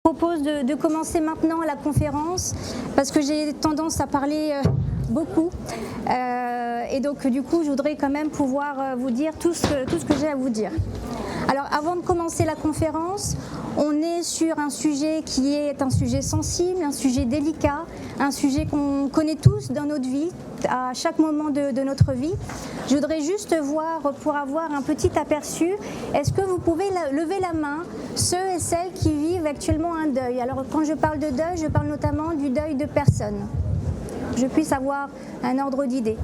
propose de commencer maintenant la conférence parce que j'ai tendance à parler beaucoup et donc du coup je voudrais quand même pouvoir vous dire tout ce que j'ai à vous dire. Alors avant de commencer la conférence, on est sur un sujet qui est un sujet sensible, un sujet délicat, un sujet qu'on connaît tous dans notre vie, à chaque moment de notre vie. Je voudrais juste voir, pour avoir un petit aperçu, est-ce que vous pouvez lever la main, ceux et celles qui vivent actuellement un deuil. Alors quand je parle de deuil, je parle notamment du deuil de personnes. Je puisse avoir un ordre d'idée.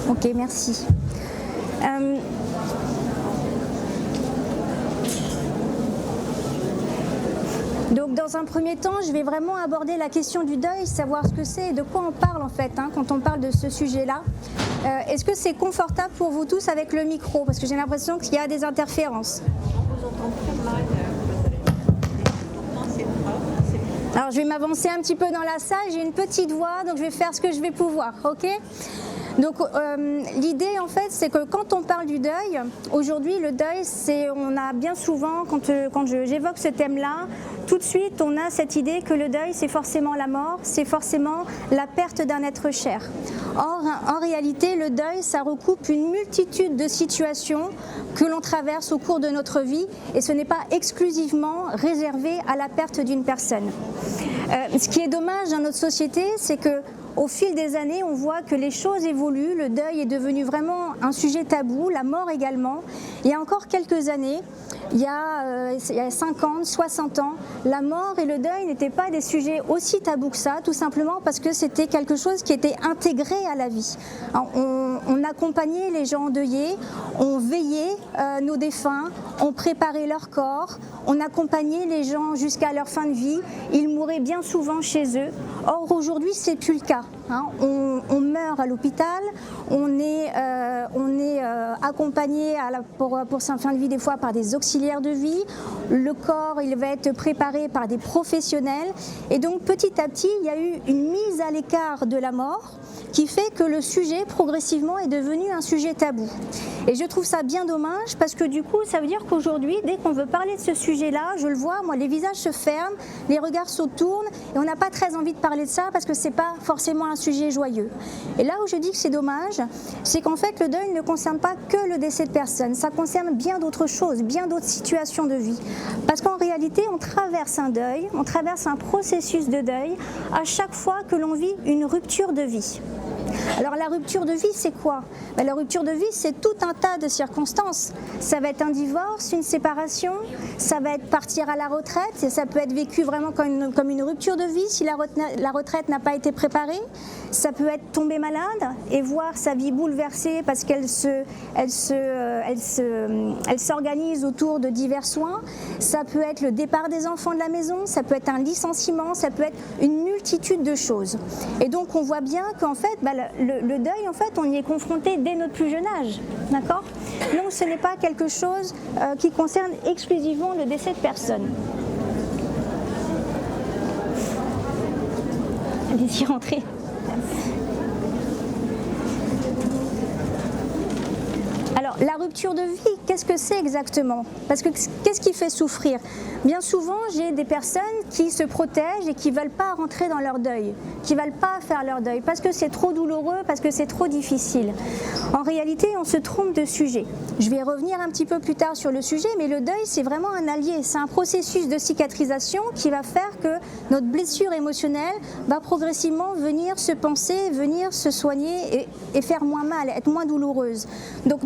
Ok, merci. Donc dans un premier temps, je vais vraiment aborder la question du deuil, savoir ce que c'est et de quoi on parle en fait quand on parle de ce sujet-là. Est-ce que c'est confortable pour vous tous avec le micro? Parce que j'ai l'impression qu'il y a des interférences. Alors je vais m'avancer un petit peu dans la salle, j'ai une petite voix, donc je vais faire ce que je vais pouvoir, ok? Donc l'idée en fait c'est que quand on parle du deuil, aujourd'hui le deuil on a bien souvent, quand j'évoque ce thème-là, tout de suite on a cette idée que le deuil c'est forcément la mort, c'est forcément la perte d'un être cher. Or en réalité le deuil ça recoupe une multitude de situations que l'on traverse au cours de notre vie et ce n'est pas exclusivement réservé à la perte d'une personne. Ce qui est dommage dans notre société c'est que au fil des années, on voit que les choses évoluent, le deuil est devenu vraiment un sujet tabou, la mort également. Il y a encore quelques années, il y a 50, 60 ans, la mort et le deuil n'étaient pas des sujets aussi tabous que ça, tout simplement parce que c'était quelque chose qui était intégré à la vie. On accompagnait les gens endeuillés, on veillait nos défunts, on préparait leur corps, on accompagnait les gens jusqu'à leur fin de vie, ils mouraient bien souvent chez eux. Or aujourd'hui, c'est plus le cas. On meurt à l'hôpital, on est accompagné pour sa fin de vie des fois par des auxiliaires de vie, le corps il va être préparé par des professionnels et donc petit à petit il y a eu une mise à l'écart de la mort qui fait que le sujet progressivement est devenu un sujet tabou. Et je trouve ça bien dommage parce que du coup ça veut dire qu'aujourd'hui dès qu'on veut parler de ce sujet-là, je le vois, moi les visages se ferment, les regards se tournent et on n'a pas très envie de parler de ça parce que c'est pas forcément un sujet joyeux. Et là où je dis que c'est dommage, c'est qu'en fait le deuil ne concerne pas que le décès de personne, ça concerne bien d'autres choses, bien d'autres situations de vie. Parce qu'en réalité on traverse un deuil, on traverse un processus de deuil à chaque fois que l'on vit une rupture de vie. Alors la rupture de vie c'est quoi? La rupture de vie c'est tout un tas de circonstances. Ça va être un divorce, une séparation, ça va être partir à la retraite et ça peut être vécu vraiment comme une rupture de vie si la retraite n'a pas été préparée. Ça peut être tomber malade et voir sa vie bouleversée parce qu'elle s'organise autour de divers soins. Ça peut être le départ des enfants de la maison, ça peut être un licenciement, ça peut être une multitude de choses. Et donc on voit bien qu'en fait le deuil en fait on y est confronté dès notre plus jeune âge, d'accord? Donc ce n'est pas quelque chose qui concerne exclusivement le décès de personne. Allez-y, rentrez. Alors, la rupture de vie, qu'est-ce que c'est exactement? Parce que qu'est-ce qui fait souffrir? Bien souvent, j'ai des personnes qui se protègent et qui ne veulent pas rentrer dans leur deuil, qui ne veulent pas faire leur deuil, parce que c'est trop douloureux, parce que c'est trop difficile. En réalité, on se trompe de sujet. Je vais revenir un petit peu plus tard sur le sujet, mais le deuil, c'est vraiment un allié. C'est un processus de cicatrisation qui va faire que notre blessure émotionnelle va progressivement venir se panser, venir se soigner et faire moins mal, être moins douloureuse. Donc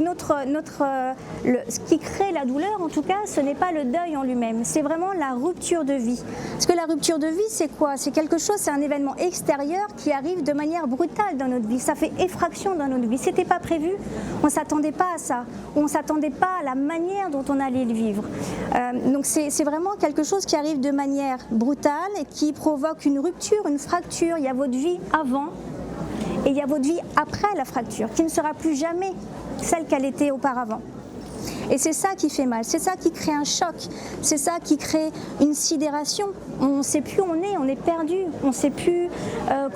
ce qui crée la douleur, en tout cas, ce n'est pas le deuil en lui-même, c'est vraiment la rupture de vie. Parce que la rupture de vie, c'est quoi? C'est quelque chose, c'est un événement extérieur qui arrive de manière brutale dans notre vie. Ça fait effraction dans notre vie. C'était pas prévu, on ne s'attendait pas à ça, on ne s'attendait pas à la manière dont on allait le vivre. Donc c'est vraiment quelque chose qui arrive de manière brutale et qui provoque une rupture, une fracture. Il y a votre vie avant et il y a votre vie après la fracture, qui ne sera plus jamais celle qu'elle était auparavant. Et c'est ça qui fait mal, c'est ça qui crée un choc, c'est ça qui crée une sidération. On ne sait plus où on est perdu, on ne sait plus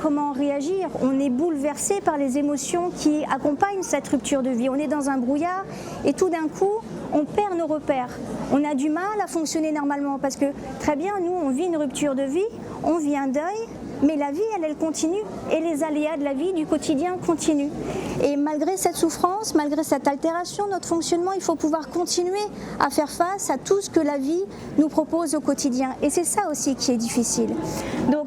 comment réagir, on est bouleversé par les émotions qui accompagnent cette rupture de vie. On est dans un brouillard et tout d'un coup, on perd nos repères. On a du mal à fonctionner normalement parce que très bien, nous, on vit une rupture de vie, on vit un deuil, mais la vie, elle continue et les aléas de la vie, du quotidien continuent. Et malgré cette souffrance, malgré cette altération de notre fonctionnement, il faut pouvoir continuer à faire face à tout ce que la vie nous propose au quotidien. Et c'est ça aussi qui est difficile. Donc,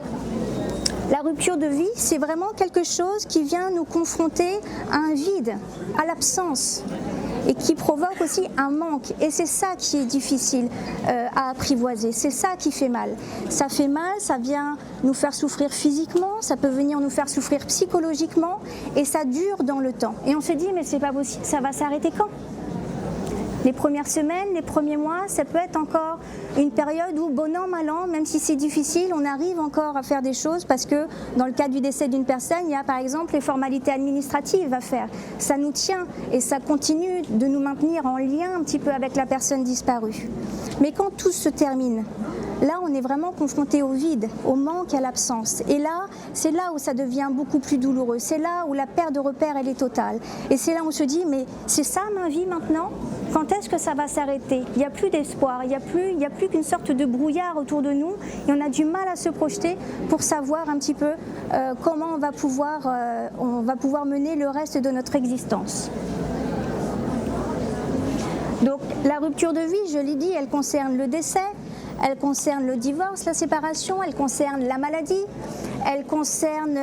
la rupture de vie, c'est vraiment quelque chose qui vient nous confronter à un vide, à l'absence, et qui provoque aussi un manque. Et c'est ça qui est difficile à apprivoiser, c'est ça qui fait mal. Ça fait mal, ça vient nous faire souffrir physiquement, ça peut venir nous faire souffrir psychologiquement, et ça dure dans le temps. Et on se dit, mais c'est pas possible, ça va s'arrêter quand ? Les premières semaines, les premiers mois, ça peut être encore une période où, bon an, mal an, même si c'est difficile, on arrive encore à faire des choses parce que dans le cas du décès d'une personne, il y a par exemple les formalités administratives à faire. Ça nous tient et ça continue de nous maintenir en lien un petit peu avec la personne disparue. Mais quand tout se termine, là, on est vraiment confronté au vide, au manque, à l'absence. Et là, c'est là où ça devient beaucoup plus douloureux. C'est là où la perte de repères, elle est totale. Et c'est là où on se dit, mais c'est ça ma vie maintenant ? Quand est-ce que ça va s'arrêter ? Il n'y a plus d'espoir, il n'y a plus qu'une sorte de brouillard autour de nous. Et on a du mal à se projeter pour savoir un petit peu comment on va pouvoir mener le reste de notre existence. Donc la rupture de vie, je l'ai dit, elle concerne le décès, elle concerne le divorce, la séparation, elle concerne la maladie, elle concerne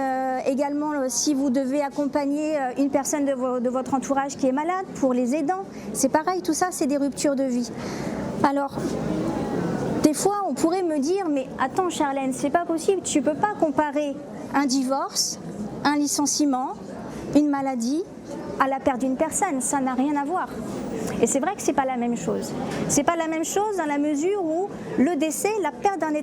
également si vous devez accompagner une personne de votre entourage qui est malade, pour les aidants. C'est pareil, tout ça, c'est des ruptures de vie. Alors, des fois, on pourrait me dire, mais attends Charlène, c'est pas possible, tu peux pas comparer un divorce, un licenciement, une maladie à la perte d'une personne, ça n'a rien à voir. Et c'est vrai que c'est pas la même chose. C'est pas la même chose dans la mesure où le décès, la perte d'un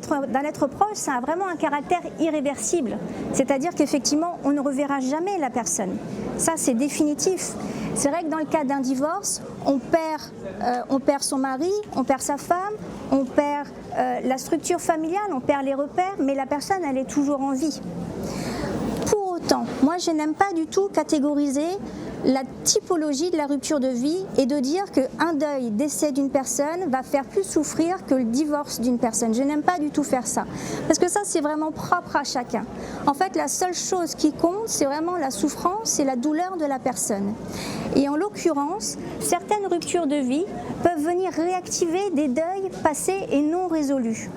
être proche, ça a vraiment un caractère irréversible. C'est-à-dire qu'effectivement, on ne reverra jamais la personne. Ça, c'est définitif. C'est vrai que dans le cas d'un divorce, on perd son mari, on perd sa femme, on perd la structure familiale, on perd les repères, mais la personne, elle est toujours en vie. Pour autant, moi, je n'aime pas du tout catégoriser la typologie de la rupture de vie et de dire qu'un deuil, décès d'une personne va faire plus souffrir que le divorce d'une personne. Je n'aime pas du tout faire ça, parce que ça c'est vraiment propre à chacun. En fait, la seule chose qui compte, c'est vraiment la souffrance et la douleur de la personne. Et en l'occurrence, certaines ruptures de vie peuvent venir réactiver des deuils passés et non résolus.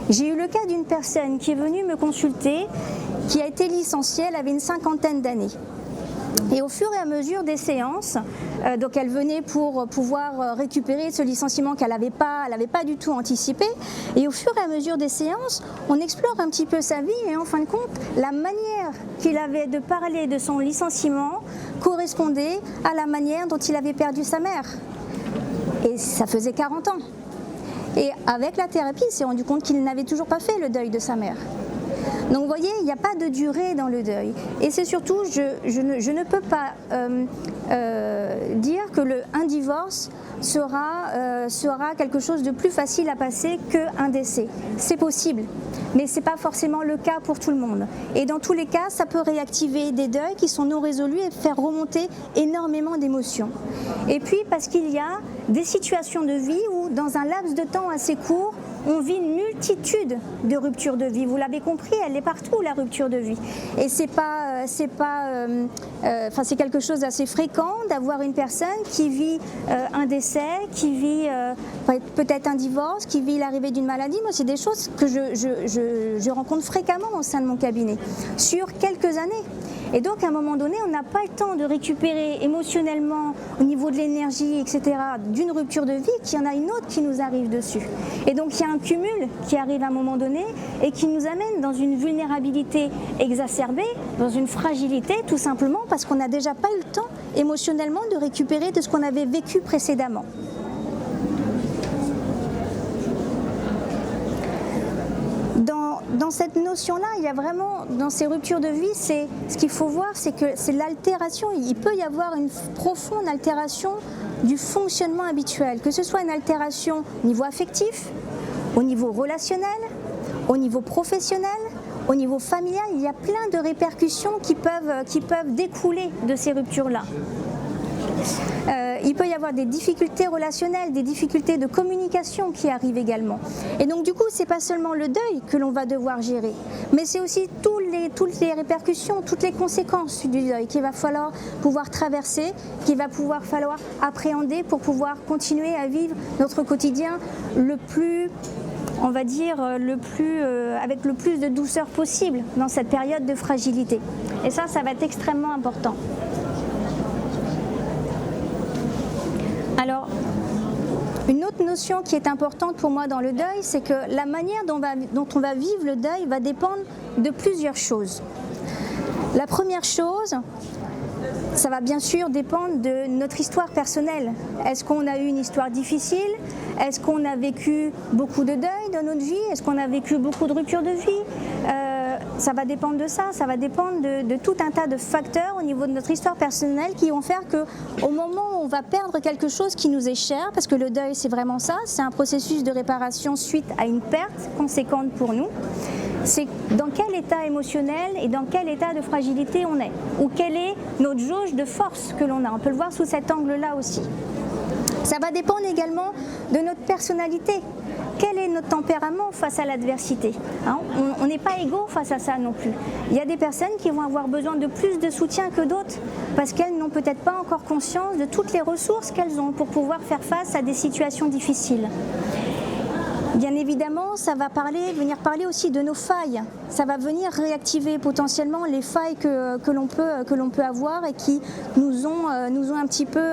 J'ai eu le cas d'une personne qui est venue me consulter, qui a été licenciée, elle avait une 50aine d'années. Et au fur et à mesure des séances, donc elle venait pour pouvoir récupérer ce licenciement qu'elle n'avait pas du tout anticipé. Et au fur et à mesure des séances, on explore un petit peu sa vie et en fin de compte, la manière qu'il avait de parler de son licenciement correspondait à la manière dont il avait perdu sa mère. Et ça faisait 40 ans. Et avec la thérapie, il s'est rendu compte qu'il n'avait toujours pas fait le deuil de sa mère. Donc vous voyez, il n'y a pas de durée dans le deuil. Et c'est surtout, je ne peux pas dire que un divorce sera quelque chose de plus facile à passer qu'un décès. C'est possible, mais ce n'est pas forcément le cas pour tout le monde. Et dans tous les cas, ça peut réactiver des deuils qui sont non résolus et faire remonter énormément d'émotions. Et puis parce qu'il y a des situations de vie où, dans un laps de temps assez court, on vit une multitude de ruptures de vie. Vous l'avez compris, elle est partout, la rupture de vie. Et c'est quelque chose d'assez fréquent d'avoir une personne qui vit un décès, qui vit peut-être un divorce, qui vit l'arrivée d'une maladie. Moi, c'est des choses que je rencontre fréquemment au sein de mon cabinet, sur quelques années. Et donc, à un moment donné, on n'a pas le temps de récupérer émotionnellement, au niveau de l'énergie, etc., d'une rupture de vie, qu'il y en a une autre qui nous arrive dessus. Et donc, il y a un cumul qui arrive à un moment donné et qui nous amène dans une vulnérabilité exacerbée, dans une fragilité, tout simplement parce qu'on n'a déjà pas eu le temps émotionnellement de récupérer de ce qu'on avait vécu précédemment. dans cette notion-là, il y a vraiment, dans ces ruptures de vie, ce qu'il faut voir, c'est que c'est l'altération. Il peut y avoir une profonde altération du fonctionnement habituel, que ce soit une altération au niveau affectif, au niveau relationnel, au niveau professionnel, au niveau familial. Il y a plein de répercussions qui peuvent découler de ces ruptures-là. Il peut y avoir des difficultés relationnelles, des difficultés de communication qui arrivent également. Et donc du coup, c'est pas seulement le deuil que l'on va devoir gérer, mais c'est aussi toutes les répercussions, toutes les conséquences du deuil qu'il va falloir pouvoir traverser, qu'il va falloir appréhender pour pouvoir continuer à vivre notre quotidien le plus, on va dire, avec le plus de douceur possible dans cette période de fragilité. Et ça va être extrêmement important. Alors, une autre notion qui est importante pour moi dans le deuil, c'est que la manière dont on va vivre le deuil va dépendre de plusieurs choses. La première chose, ça va bien sûr dépendre de notre histoire personnelle. Est-ce qu'on a eu une histoire difficile? Est-ce qu'on a vécu beaucoup de deuil dans notre vie? Est-ce qu'on a vécu beaucoup de ruptures de vie? Ça va dépendre de ça va dépendre de tout un tas de facteurs au niveau de notre histoire personnelle qui vont faire qu'au moment où on va perdre quelque chose qui nous est cher, parce que le deuil c'est vraiment ça, c'est un processus de réparation suite à une perte conséquente pour nous, c'est dans quel état émotionnel et dans quel état de fragilité on est, ou quelle est notre jauge de force que l'on a. On peut le voir sous cet angle-là aussi. Ça va dépendre également de notre personnalité. Quel est notre tempérament face à l'adversité? On n'est pas égaux face à ça non plus. Il y a des personnes qui vont avoir besoin de plus de soutien que d'autres parce qu'elles n'ont peut-être pas encore conscience de toutes les ressources qu'elles ont pour pouvoir faire face à des situations difficiles. Bien évidemment, ça va venir parler aussi de nos failles. Ça va venir réactiver potentiellement les failles que l'on peut avoir et qui nous ont un petit peu,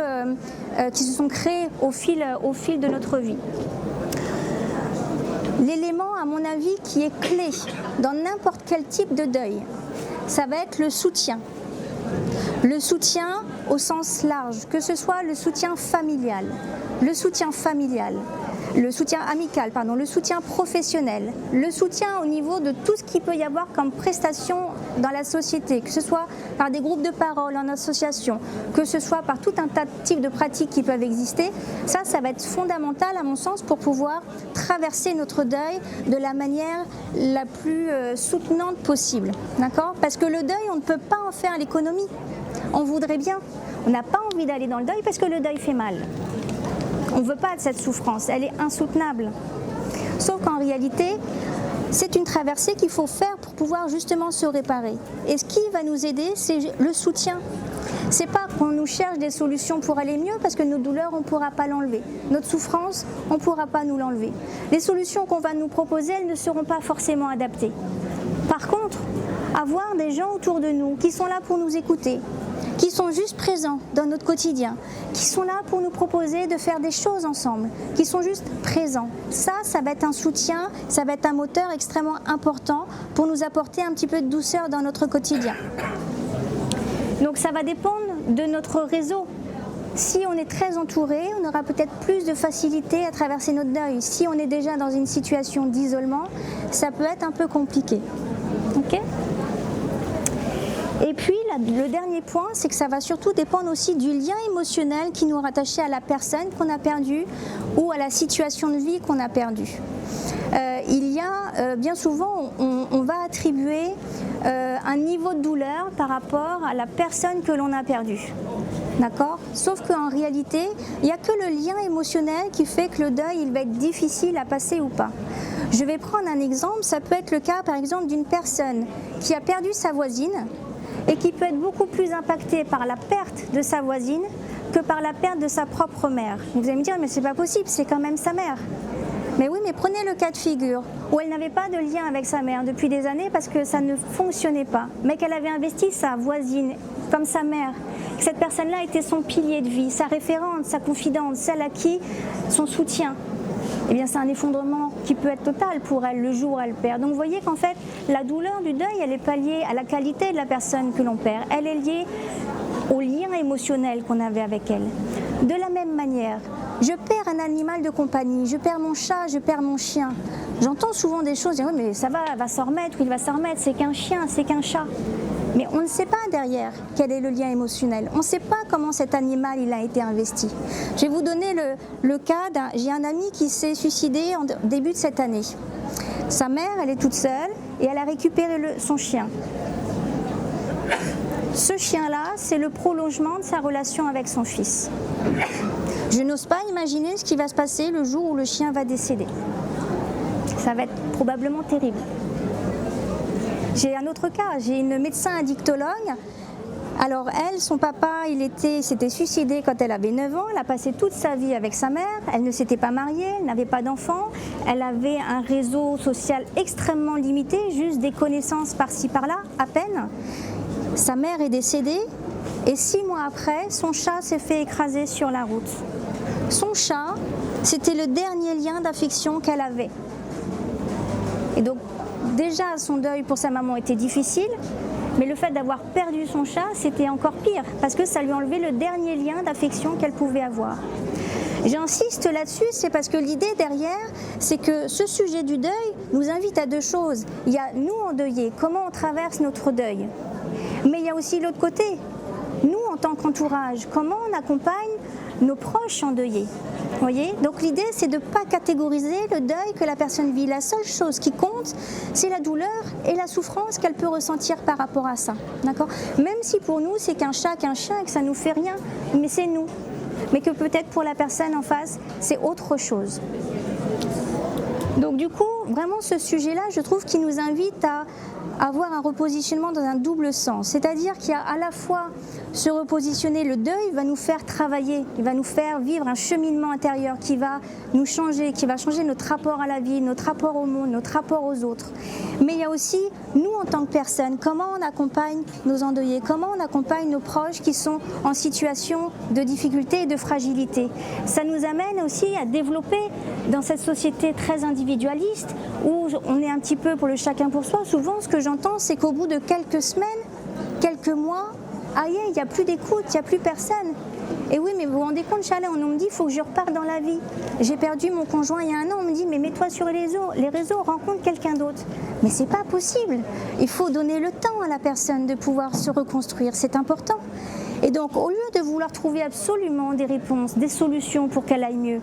qui se sont créées au fil de notre vie. L'élément, à mon avis, qui est clé dans n'importe quel type de deuil, ça va être le soutien. Le soutien au sens large, que ce soit le soutien familial, le soutien amical, le soutien professionnel, le soutien au niveau de tout ce qu'il peut y avoir comme prestations dans la société, que ce soit par des groupes de parole en association, que ce soit par tout un tas de types de pratiques qui peuvent exister. Ça va être fondamental à mon sens pour pouvoir traverser notre deuil de la manière la plus soutenante possible. D'accord ? Parce que le deuil, on ne peut pas en faire l'économie. On voudrait bien. On n'a pas envie d'aller dans le deuil parce que le deuil fait mal. On ne veut pas de cette souffrance, elle est insoutenable. Sauf qu'en réalité, c'est une traversée qu'il faut faire pour pouvoir justement se réparer. Et ce qui va nous aider, c'est le soutien. C'est pas qu'on nous cherche des solutions pour aller mieux, parce que nos douleurs, on ne pourra pas l'enlever. Notre souffrance, on ne pourra pas nous l'enlever. Les solutions qu'on va nous proposer, elles ne seront pas forcément adaptées. Par contre, avoir des gens autour de nous qui sont là pour nous écouter, qui sont juste présents dans notre quotidien, qui sont là pour nous proposer de faire des choses ensemble, qui sont juste présents. Ça va être un soutien, ça va être un moteur extrêmement important pour nous apporter un petit peu de douceur dans notre quotidien. Donc ça va dépendre de notre réseau. Si on est très entouré, on aura peut-être plus de facilité à traverser notre deuil. Si on est déjà dans une situation d'isolement, ça peut être un peu compliqué. Ok ? Et puis, le dernier point, c'est que ça va surtout dépendre aussi du lien émotionnel qui nous est rattaché à la personne qu'on a perdue ou à la situation de vie qu'on a perdue. Bien souvent, on va attribuer un niveau de douleur par rapport à la personne que l'on a perdue. D'accord ? Sauf qu'en réalité, il n'y a que le lien émotionnel qui fait que le deuil il va être difficile à passer ou pas. Je vais prendre un exemple, ça peut être le cas par exemple d'une personne qui a perdu sa voisine et qui peut être beaucoup plus impactée par la perte de sa voisine que par la perte de sa propre mère. Vous allez me dire, mais c'est pas possible, c'est quand même sa mère. Mais oui, mais prenez le cas de figure où elle n'avait pas de lien avec sa mère depuis des années parce que ça ne fonctionnait pas, mais qu'elle avait investi sa voisine comme sa mère. Cette personne-là était son pilier de vie, sa référente, sa confidente, celle à qui son soutien. Eh bien, c'est un effondrement qui peut être total pour elle le jour où elle perd. Donc, vous voyez qu'en fait, la douleur du deuil, elle n'est pas liée à la qualité de la personne que l'on perd. Elle est liée au lien émotionnel qu'on avait avec elle. De la même manière, Je perds un animal de compagnie, je perds mon chat, je perds mon chien. J'entends souvent des choses, oui, mais ça va, elle va s'en remettre, ou il va s'en remettre, c'est qu'un chien, c'est qu'un chat. Mais on ne sait pas derrière quel est le lien émotionnel. On ne sait pas comment cet animal il a été investi. Je vais vous donner le cas j'ai un ami qui s'est suicidé en début de cette année. Sa mère, elle est toute seule et elle a récupéré son chien. Ce chien-là, c'est le prolongement de sa relation avec son fils. Je n'ose pas imaginer ce qui va se passer le jour où le chien va décéder. Ça va être probablement terrible. J'ai un autre cas, j'ai une médecin addictologue. Alors elle, son papa, s'était suicidé quand elle avait 9 ans, elle a passé toute sa vie avec sa mère, elle ne s'était pas mariée, elle n'avait pas d'enfants, elle avait un réseau social extrêmement limité, juste des connaissances par-ci par-là, à peine. Sa mère est décédée et 6 mois après, son chat s'est fait écraser sur la route. Son chat, c'était le dernier lien d'affection qu'elle avait. Et donc, déjà, son deuil pour sa maman était difficile, mais le fait d'avoir perdu son chat, c'était encore pire, parce que ça lui enlevait le dernier lien d'affection qu'elle pouvait avoir. J'insiste là-dessus, c'est parce que l'idée derrière, c'est que ce sujet du deuil nous invite à 2 choses. Il y a nous endeuillés, comment on traverse notre deuil. Mais il y a aussi l'autre côté, nous en tant qu'entourage, comment on accompagne nos proches endeuillés. Vous voyez ? Donc l'idée, c'est de ne pas catégoriser le deuil que la personne vit. La seule chose qui compte, c'est la douleur et la souffrance qu'elle peut ressentir par rapport à ça. D'accord ? Même si pour nous, c'est qu'un chat, qu'un chien et que ça ne nous fait rien, mais c'est nous. Mais que peut-être pour la personne en face, c'est autre chose. Donc du coup, vraiment ce sujet-là, je trouve qu'il nous invite à avoir un repositionnement dans un double sens. C'est-à-dire qu'il y a à la fois se repositionner, le deuil va nous faire travailler, il va nous faire vivre un cheminement intérieur qui va nous changer, qui va changer notre rapport à la vie, notre rapport au monde, notre rapport aux autres. Mais il y a aussi, nous en tant que personnes, comment on accompagne nos endeuillés, comment on accompagne nos proches qui sont en situation de difficulté et de fragilité. Ça nous amène aussi à développer dans cette société très individualiste où on est un petit peu pour le chacun pour soi. Souvent, ce que j'entends, c'est qu'au bout de quelques semaines, quelques mois, aïe, il n'y a plus d'écoute, il n'y a plus personne. Et oui, mais vous vous rendez compte, Chalet, on me dit, il faut que je reparte dans la vie. J'ai perdu mon conjoint il y a 1 an, on me dit, mais mets-toi sur les réseaux, rencontre quelqu'un d'autre. Mais c'est pas possible. Il faut donner le temps à la personne de pouvoir se reconstruire, c'est important. Et donc, au lieu de vouloir trouver absolument des réponses, des solutions pour qu'elle aille mieux,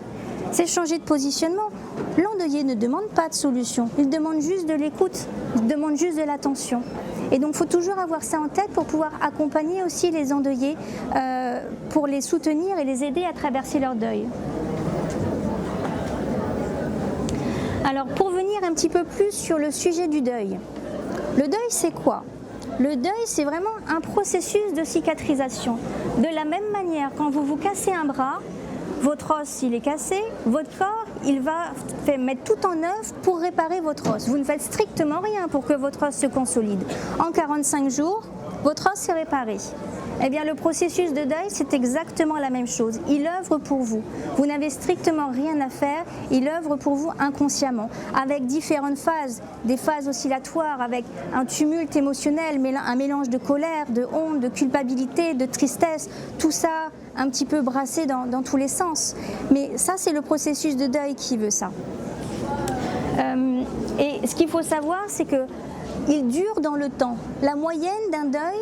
c'est changer de positionnement. L'endeuillé ne demande pas de solution, il demande juste de l'écoute, il demande juste de l'attention. Et donc il faut toujours avoir ça en tête pour pouvoir accompagner aussi les endeuillés, pour les soutenir et les aider à traverser leur deuil. Alors pour venir un petit peu plus sur le sujet du deuil, le deuil c'est quoi ? Le deuil c'est vraiment un processus de cicatrisation. De la même manière, quand vous vous cassez un bras, votre os il est cassé, votre corps il va mettre tout en œuvre pour réparer votre os. Vous ne faites strictement rien pour que votre os se consolide. En 45 jours, votre os est réparé. Eh bien, le processus de deuil, c'est exactement la même chose. Il œuvre pour vous. Vous n'avez strictement rien à faire. Il œuvre pour vous inconsciemment, avec différentes phases, des phases oscillatoires, avec un tumulte émotionnel, un mélange de colère, de honte, de culpabilité, de tristesse, tout ça un petit peu brassé dans tous les sens. Mais ça, c'est le processus de deuil qui veut ça. Et ce qu'il faut savoir, c'est qu'il dure dans le temps. La moyenne d'un deuil,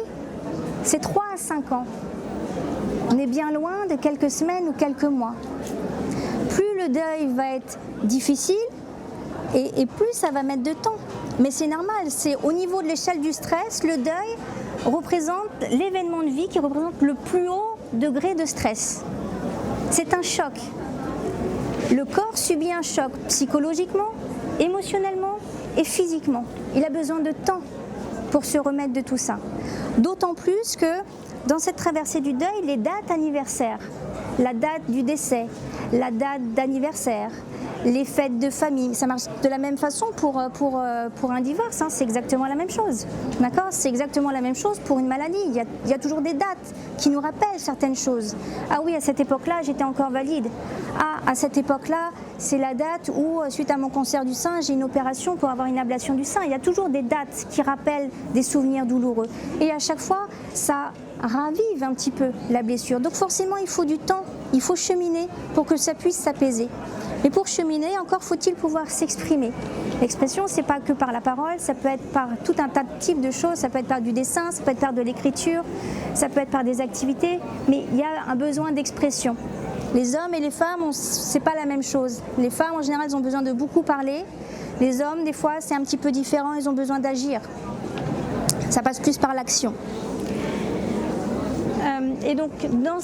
c'est 3 à 5 ans. On est bien loin de quelques semaines ou quelques mois. Plus le deuil va être difficile et plus ça va mettre de temps. Mais c'est normal, c'est au niveau de l'échelle du stress, le deuil représente l'événement de vie qui représente le plus haut degré de stress. C'est un choc. Le corps subit un choc psychologiquement, émotionnellement et physiquement. Il a besoin de temps pour se remettre de tout ça. D'autant plus que dans cette traversée du deuil, les dates anniversaires, la date du décès, la date d'anniversaire, les fêtes de famille, ça marche de la même façon pour un divorce, hein, c'est exactement la même chose. D'accord ? C'est exactement la même chose pour une maladie. Il y a toujours des dates qui nous rappellent certaines choses. Ah oui, à cette époque-là, j'étais encore valide. Ah, à cette époque-là, c'est la date où, suite à mon cancer du sein, j'ai une opération pour avoir une ablation du sein. Il y a toujours des dates qui rappellent des souvenirs douloureux. Et à chaque fois, ça ravive un petit peu la blessure. Donc forcément, il faut du temps. il faut cheminer pour que ça puisse s'apaiser. Mais pour cheminer, encore faut-il pouvoir s'exprimer. L'expression, c'est pas que par la parole, ça peut être par tout un tas de types de choses, ça peut être par du dessin, ça peut être par de l'écriture, ça peut être par des activités, mais il y a un besoin d'expression. Les hommes et les femmes, c'est pas la même chose. Les femmes, en général, elles ont besoin de beaucoup parler. Les hommes, des fois, c'est un petit peu différent, ils ont besoin d'agir. Ça passe plus par l'action. Et donc, dans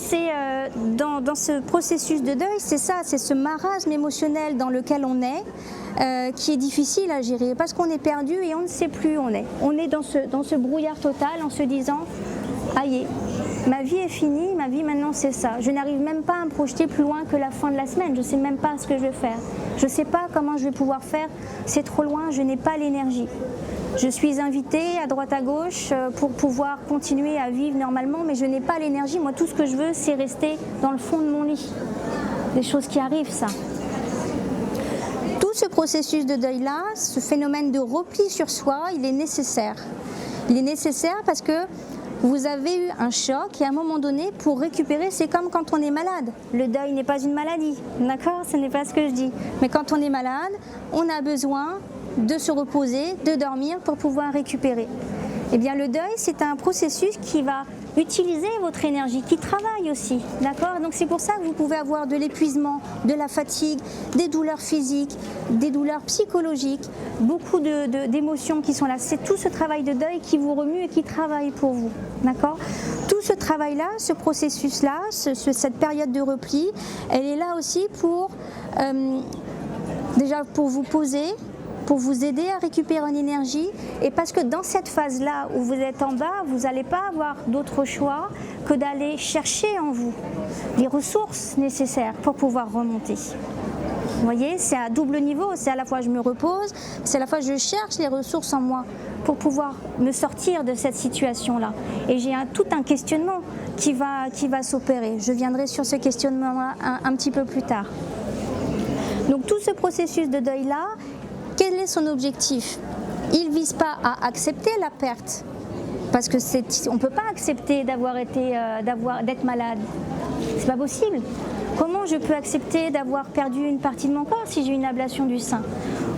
ce processus de deuil, c'est ça, c'est ce marasme émotionnel dans lequel on est, qui est difficile à gérer, parce qu'on est perdu et on ne sait plus où on est. On est dans ce brouillard total en se disant « Aïe, ma vie est finie, ma vie maintenant c'est ça. Je n'arrive même pas à me projeter plus loin que la fin de la semaine, je ne sais même pas ce que je vais faire. Je ne sais pas comment je vais pouvoir faire, c'est trop loin, je n'ai pas l'énergie. » Je suis invitée à droite à gauche pour pouvoir continuer à vivre normalement, mais je n'ai pas l'énergie. Moi, tout ce que je veux, c'est rester dans le fond de mon lit. Des choses qui arrivent, ça. Tout ce processus de deuil-là, ce phénomène de repli sur soi, il est nécessaire. Il est nécessaire parce que vous avez eu un choc et à un moment donné, pour récupérer, c'est comme quand on est malade. Le deuil n'est pas une maladie, d'accord? Ce n'est pas ce que je dis. Mais quand on est malade, on a besoin de se reposer, de dormir pour pouvoir récupérer. Eh bien, le deuil, c'est un processus qui va utiliser votre énergie, qui travaille aussi, d'accord? Donc c'est pour ça que vous pouvez avoir de l'épuisement, de la fatigue, des douleurs physiques, des douleurs psychologiques, beaucoup d'émotions qui sont là. C'est tout ce travail de deuil qui vous remue et qui travaille pour vous, d'accord? Tout ce travail-là, ce processus-là, cette période de repli, elle est là aussi pour, déjà pour vous poser, pour vous aider à récupérer une énergie, et parce que dans cette phase-là où vous êtes en bas, vous n'allez pas avoir d'autre choix que d'aller chercher en vous les ressources nécessaires pour pouvoir remonter. Vous voyez, c'est à double niveau, c'est à la fois je me repose, c'est à la fois je cherche les ressources en moi pour pouvoir me sortir de cette situation-là. Et j'ai tout un questionnement qui va s'opérer. Je viendrai sur ce questionnement-là un petit peu plus tard. Donc tout ce processus de deuil-là, quel est son objectif? Il ne vise pas à accepter la perte, parce que on ne peut pas accepter d'être malade. C'est pas possible. Comment je peux accepter d'avoir perdu une partie de mon corps si j'ai une ablation du sein?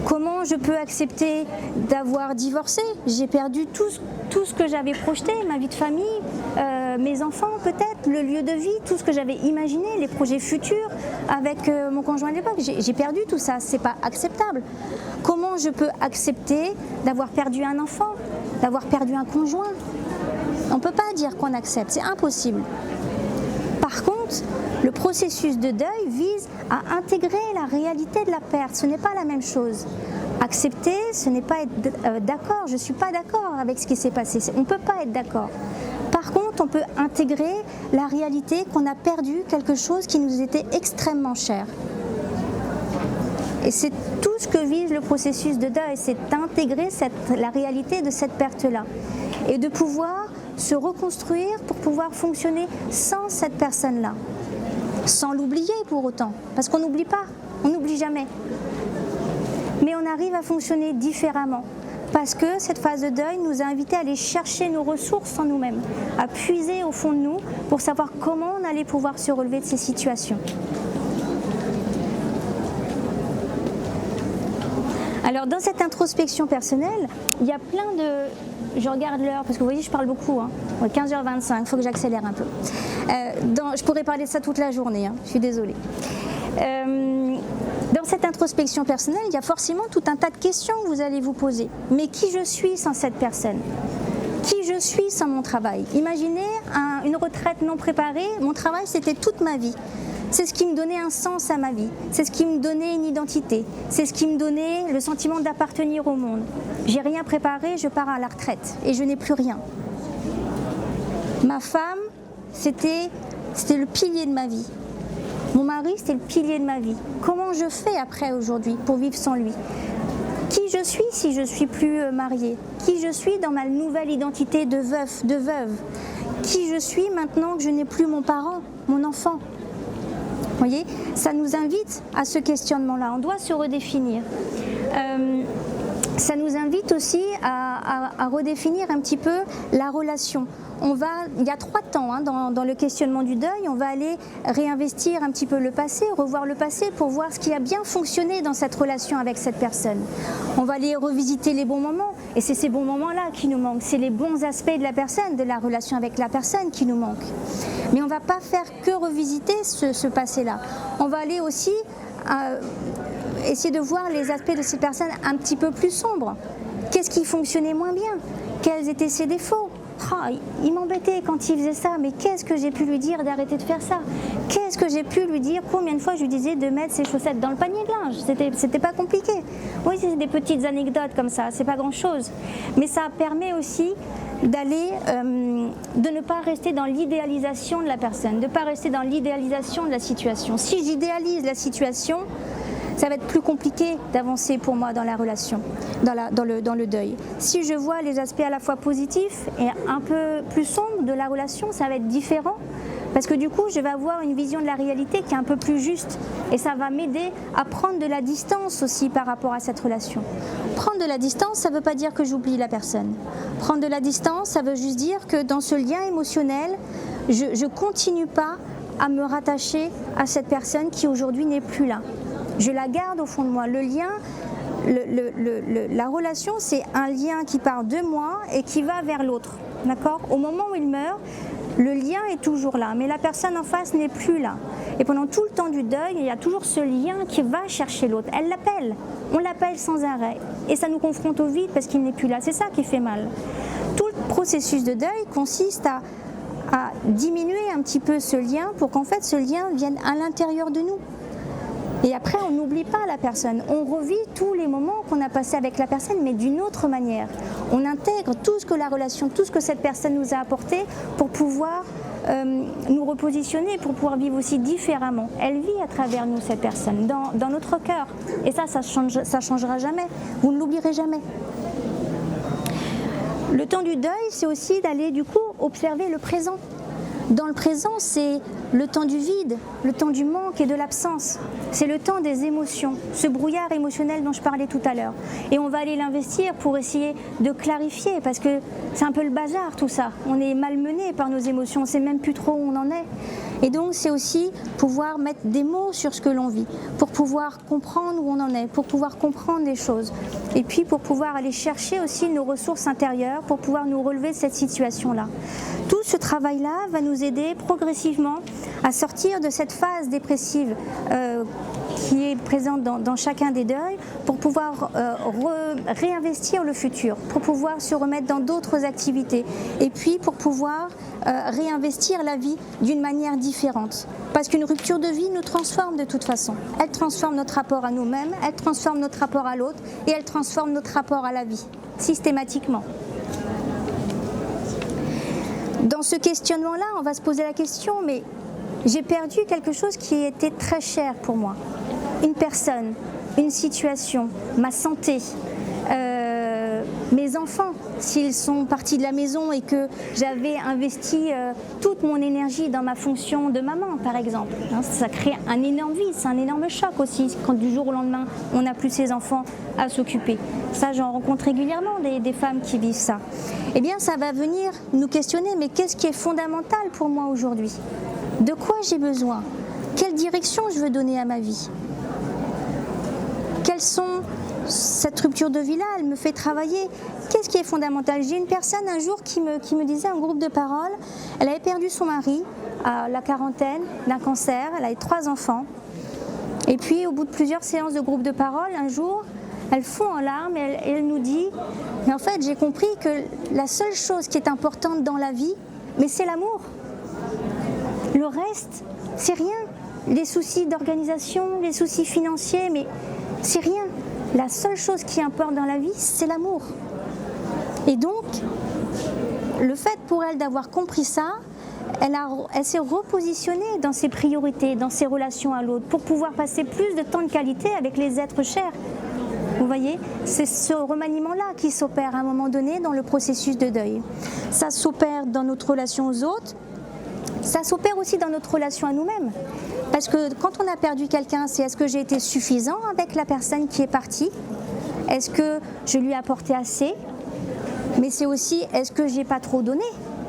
Comment je peux accepter d'avoir divorcé? J'ai perdu tout ce que j'avais projeté, ma vie de famille, mes enfants peut-être, le lieu de vie, tout ce que j'avais imaginé, les projets futurs avec mon conjoint de l'époque. J'ai perdu tout ça, c'est pas acceptable. Comment je peux accepter d'avoir perdu un enfant, d'avoir perdu un conjoint? On ne peut pas dire qu'on accepte, c'est impossible. Par contre, le processus de deuil vise à intégrer la réalité de la perte. Ce n'est pas la même chose. Accepter, ce n'est pas être d'accord. Je ne suis pas d'accord avec ce qui s'est passé. On ne peut pas être d'accord. Par contre, on peut intégrer la réalité qu'on a perdu quelque chose qui nous était extrêmement cher. Et c'est tout ce que vise le processus de deuil, c'est d'intégrer la réalité de cette perte-là. Et de pouvoir se reconstruire pour pouvoir fonctionner sans cette personne-là. Sans l'oublier pour autant, parce qu'on n'oublie pas, on n'oublie jamais. Mais on arrive à fonctionner différemment, parce que cette phase de deuil nous a invités à aller chercher nos ressources en nous-mêmes, à puiser au fond de nous pour savoir comment on allait pouvoir se relever de ces situations. Alors dans cette introspection personnelle, il y a plein de... Je regarde l'heure parce que vous voyez je parle beaucoup, 15h25, il faut que j'accélère un peu. Je pourrais parler de ça toute la journée, je suis désolée. Dans cette introspection personnelle, il y a forcément tout un tas de questions que vous allez vous poser. Mais qui je suis sans cette personne? Qui je suis sans mon travail? Imaginez une retraite non préparée, mon travail c'était toute ma vie. C'est ce qui me donnait un sens à ma vie, c'est ce qui me donnait une identité, c'est ce qui me donnait le sentiment d'appartenir au monde. J'ai rien préparé, je pars à la retraite et je n'ai plus rien. Ma femme, c'était le pilier de ma vie. Mon mari, c'était le pilier de ma vie. Comment je fais après aujourd'hui pour vivre sans lui? Qui je suis si je ne suis plus mariée? Qui je suis dans ma nouvelle identité de veuf, de veuve? Qui je suis maintenant que je n'ai plus mon parent, mon enfant? Vous voyez, ça nous invite à ce questionnement-là. On doit se redéfinir. Ça nous invite aussi à à redéfinir un petit peu la relation. Il y a 3 temps dans le questionnement du deuil. On va aller réinvestir un petit peu le passé, revoir le passé pour voir ce qui a bien fonctionné dans cette relation avec cette personne. On va aller revisiter les bons moments et c'est ces bons moments-là qui nous manquent. C'est les bons aspects de la personne, de la relation avec la personne qui nous manquent. Mais on ne va pas faire que revisiter ce passé-là. On va aller aussi essayer de voir les aspects de cette personne un petit peu plus sombres. Qu'est-ce qui fonctionnait moins bien? Quels étaient ses défauts? Il m'embêtait quand il faisait ça, mais qu'est-ce que j'ai pu lui dire d'arrêter de faire ça? Qu'est-ce que j'ai pu lui dire? Combien de fois je lui disais de mettre ses chaussettes dans le panier de linge? C'était pas compliqué. Oui, c'est des petites anecdotes comme ça, c'est pas grand-chose. Mais ça permet aussi d'aller, de ne pas rester dans l'idéalisation de la personne, de ne pas rester dans l'idéalisation de la situation. Si j'idéalise la situation, ça va être plus compliqué d'avancer pour moi dans la relation, dans le deuil. Si je vois les aspects à la fois positifs et un peu plus sombres de la relation, ça va être différent. Parce que du coup, je vais avoir une vision de la réalité qui est un peu plus juste. Et ça va m'aider à prendre de la distance aussi par rapport à cette relation. Prendre de la distance, ça ne veut pas dire que j'oublie la personne. Prendre de la distance, ça veut juste dire que dans ce lien émotionnel, je ne continue pas à me rattacher à cette personne qui aujourd'hui n'est plus là. Je la garde au fond de moi. Le lien, la relation, c'est un lien qui part de moi et qui va vers l'autre. D'accord ? Au moment où il meurt, le lien est toujours là, mais la personne en face n'est plus là. Et pendant tout le temps du deuil, il y a toujours ce lien qui va chercher l'autre. Elle l'appelle, on l'appelle sans arrêt. Et ça nous confronte au vide parce qu'il n'est plus là. C'est ça qui fait mal. Tout le processus de deuil consiste à diminuer un petit peu ce lien pour qu'en fait ce lien vienne à l'intérieur de nous. Et après, on n'oublie pas la personne. On revit tous les moments qu'on a passés avec la personne, mais d'une autre manière. On intègre tout ce que la relation, tout ce que cette personne nous a apporté pour pouvoir nous repositionner, pour pouvoir vivre aussi différemment. Elle vit à travers nous, cette personne, dans notre cœur. Et ça changera jamais. Vous ne l'oublierez jamais. Le temps du deuil, c'est aussi d'aller du coup observer le présent. Dans le présent, c'est le temps du vide, le temps du manque et de l'absence. C'est le temps des émotions, ce brouillard émotionnel dont je parlais tout à l'heure. Et on va aller l'investir pour essayer de clarifier, parce que c'est un peu le bazar tout ça. On est malmené par nos émotions, on ne sait même plus trop où on en est. Et donc c'est aussi pouvoir mettre des mots sur ce que l'on vit, pour pouvoir comprendre où on en est, pour pouvoir comprendre des choses. Et puis pour pouvoir aller chercher aussi nos ressources intérieures, pour pouvoir nous relever de cette situation-là. Tout ce travail-là va nous aider progressivement à sortir de cette phase dépressive qui est présente dans chacun des deuils, pour pouvoir réinvestir le futur, pour pouvoir se remettre dans d'autres activités et puis pour pouvoir réinvestir la vie d'une manière différente. Parce qu'une rupture de vie nous transforme de toute façon. Elle transforme notre rapport à nous-mêmes, elle transforme notre rapport à l'autre et elle transforme notre rapport à la vie, systématiquement. Dans ce questionnement-là, on va se poser la question, mais j'ai perdu quelque chose qui était très cher pour moi. Une personne, une situation, ma santé, mes enfants, s'ils sont partis de la maison et que j'avais investi toute mon énergie dans ma fonction de maman, par exemple. Ça crée un énorme vide, c'est un énorme choc aussi, quand du jour au lendemain, on n'a plus ses enfants à s'occuper. Ça, j'en rencontre régulièrement des femmes qui vivent ça. Eh bien, ça va venir nous questionner, mais qu'est-ce qui est fondamental pour moi aujourd'hui ? De quoi j'ai besoin ? Quelle direction je veux donner à ma vie ? Quelles sont cette rupture de vie-là, elle me fait travailler. Qu'est-ce qui est fondamental ? J'ai une personne un jour qui me disait, un groupe de parole, elle avait perdu son mari à la quarantaine d'un cancer, elle avait 3 enfants. Et puis au bout de plusieurs séances de groupe de parole, un jour, elle fond en larmes et elle nous dit, mais en fait j'ai compris que la seule chose qui est importante dans la vie, mais c'est l'amour. Le reste, c'est rien. Les soucis d'organisation, les soucis financiers, mais c'est rien. La seule chose qui importe dans la vie, c'est l'amour. Et donc, le fait pour elle d'avoir compris ça, elle s'est repositionnée dans ses priorités, dans ses relations à l'autre, pour pouvoir passer plus de temps de qualité avec les êtres chers. Vous voyez, c'est ce remaniement-là qui s'opère à un moment donné dans le processus de deuil. Ça s'opère dans notre relation aux autres, ça s'opère aussi dans notre relation à nous-mêmes. Parce que quand on a perdu quelqu'un, c'est est-ce que j'ai été suffisant avec la personne qui est partie ? Est-ce que je lui ai apporté assez ? Mais c'est aussi, est-ce que j'ai pas trop donné?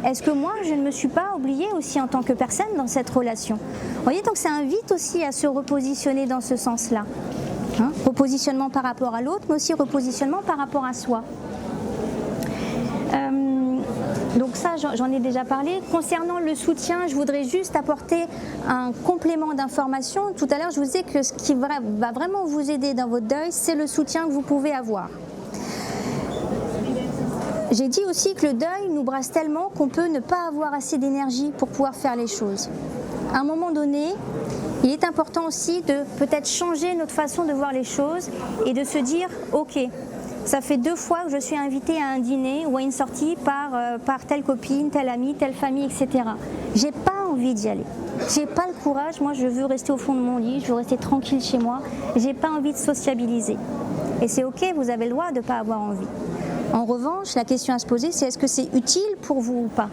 Est-ce que moi, je ne me suis pas oubliée aussi en tant que personne dans cette relation? Vous voyez, donc ça invite aussi à se repositionner dans ce sens-là. Hein, repositionnement par rapport à l'autre, mais aussi repositionnement par rapport à soi. Donc ça, j'en ai déjà parlé. Concernant le soutien, je voudrais juste apporter un complément d'information. Tout à l'heure, je vous ai dit que ce qui va vraiment vous aider dans votre deuil, c'est le soutien que vous pouvez avoir. J'ai dit aussi que le deuil nous brasse tellement qu'on peut ne pas avoir assez d'énergie pour pouvoir faire les choses. À un moment donné, il est important aussi de peut-être changer notre façon de voir les choses et de se dire « Ok, ça fait 2 fois que je suis invitée à un dîner ou à une sortie par telle copine, telle amie, telle famille, etc. J'ai pas envie d'y aller. J'ai pas le courage, moi je veux rester au fond de mon lit, je veux rester tranquille chez moi. J'ai pas envie de sociabiliser. » Et c'est ok, vous avez le droit de ne pas avoir envie. En revanche, la question à se poser, c'est est-ce que c'est utile pour vous ou pas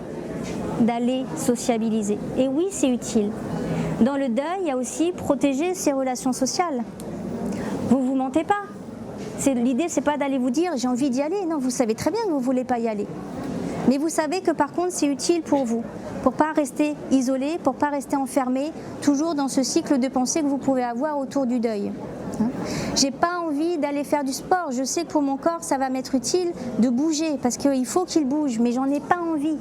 d'aller sociabiliser? Et oui, c'est utile. Dans le deuil, il y a aussi protéger ses relations sociales. Vous ne vous mentez pas. L'idée, c'est pas d'aller vous dire j'ai envie d'y aller. Non, vous savez très bien que vous ne voulez pas y aller. Mais vous savez que par contre, c'est utile pour vous, pour ne pas rester isolé, pour ne pas rester enfermé, toujours dans ce cycle de pensée que vous pouvez avoir autour du deuil. J'ai pas envie d'aller faire du sport, je sais que pour mon corps ça va m'être utile de bouger parce qu'il faut qu'il bouge, mais j'en ai pas envie.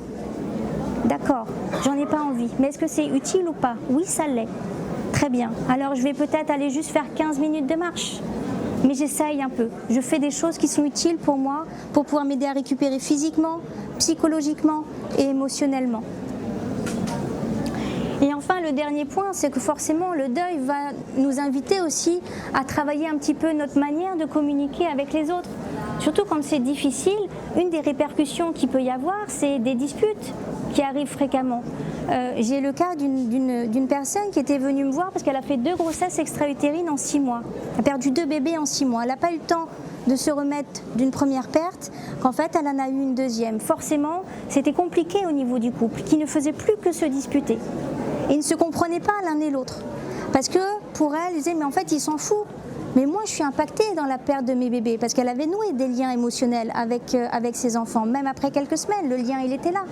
D'accord, j'en ai pas envie, mais est-ce que c'est utile ou pas? Oui, ça l'est. Très bien, alors je vais peut-être aller juste faire 15 minutes de marche, mais j'essaye un peu. Je fais des choses qui sont utiles pour moi, pour pouvoir m'aider à récupérer physiquement, psychologiquement et émotionnellement. Et enfin, le dernier point, c'est que forcément, le deuil va nous inviter aussi à travailler un petit peu notre manière de communiquer avec les autres. Surtout quand c'est difficile, une des répercussions qu'il peut y avoir, c'est des disputes qui arrivent fréquemment. J'ai le cas d'une personne qui était venue me voir parce qu'elle a fait 2 grossesses extra-utérines en 6 mois. Elle a perdu 2 bébés en 6 mois. Elle n'a pas eu le temps de se remettre d'une première perte, qu'en fait, elle en a eu une deuxième. Forcément, c'était compliqué au niveau du couple, qui ne faisait plus que se disputer. Et ils ne se comprenaient pas l'un et l'autre. Parce que pour elle, ils disaient, mais en fait, il s'en fout. Mais moi, je suis impactée dans la perte de mes bébés, parce qu'elle avait noué des liens émotionnels avec ses enfants. Même après quelques semaines, le lien, il était là.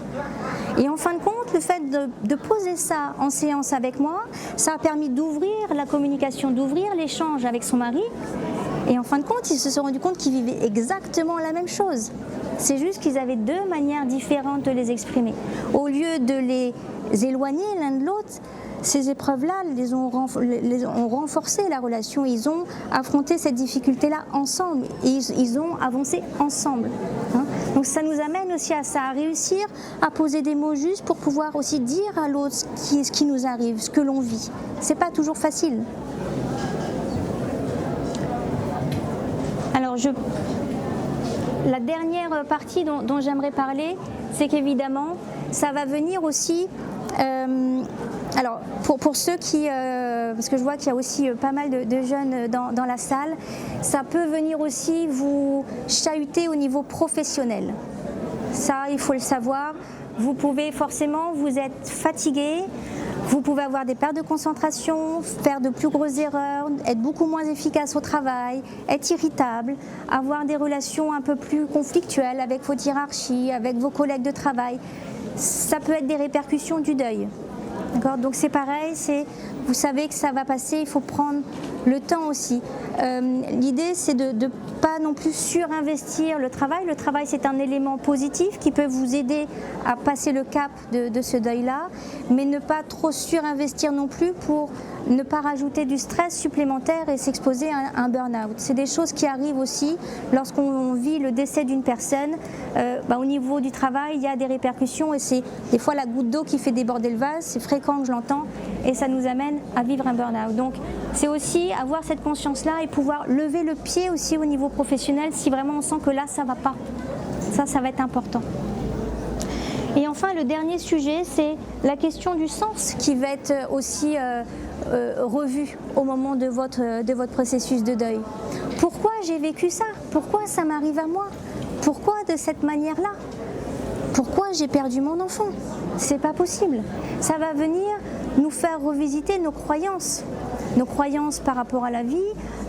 Et en fin de compte, le fait de poser ça en séance avec moi, ça a permis d'ouvrir la communication, d'ouvrir l'échange avec son mari. Et en fin de compte, ils se sont rendus compte qu'ils vivaient exactement la même chose. C'est juste qu'ils avaient 2 manières différentes de les exprimer. Au lieu de les éloigner l'un de l'autre, ces épreuves-là les ont renforcé la relation. Ils ont affronté cette difficulté-là ensemble et ils ont avancé ensemble. Donc ça nous amène aussi à ça, à réussir à poser des mots justes pour pouvoir aussi dire à l'autre ce qui nous arrive, ce que l'on vit. C'est pas toujours facile. Alors la dernière partie dont j'aimerais parler, c'est qu'évidemment, ça va venir aussi. Alors, pour ceux qui, parce que je vois qu'il y a aussi pas mal de jeunes dans la salle, ça peut venir aussi vous chahuter au niveau professionnel. Ça, il faut le savoir. Vous pouvez forcément, vous êtes fatigué, vous pouvez avoir des pertes de concentration, faire de plus grosses erreurs, être beaucoup moins efficace au travail, être irritable, avoir des relations un peu plus conflictuelles avec votre hiérarchie, avec vos collègues de travail. Ça peut être des répercussions du deuil. Donc c'est pareil, vous savez que ça va passer, il faut prendre le temps aussi. L'idée, c'est de ne pas non plus surinvestir le travail. Le travail, c'est un élément positif qui peut vous aider à passer le cap de ce deuil-là, mais ne pas trop surinvestir non plus pour ne pas rajouter du stress supplémentaire et s'exposer à un burn-out. C'est des choses qui arrivent aussi lorsqu'on vit le décès d'une personne. Au niveau du travail, il y a des répercussions et c'est des fois la goutte d'eau qui fait déborder le vase. C'est fréquent que je l'entends et ça nous amène à vivre un burn-out. Donc c'est aussi avoir cette conscience-là et pouvoir lever le pied aussi au niveau professionnel si vraiment on sent que là ça ne va pas. Ça va être important. Et enfin, le dernier sujet, c'est la question du sens qui va être aussi revue au moment de votre processus de deuil. Pourquoi j'ai vécu ça? Pourquoi ça m'arrive à moi? Pourquoi de cette manière-là? Pourquoi j'ai perdu mon enfant? C'est pas possible. Ça va venir nous faire revisiter nos croyances. nos croyances par rapport à la vie,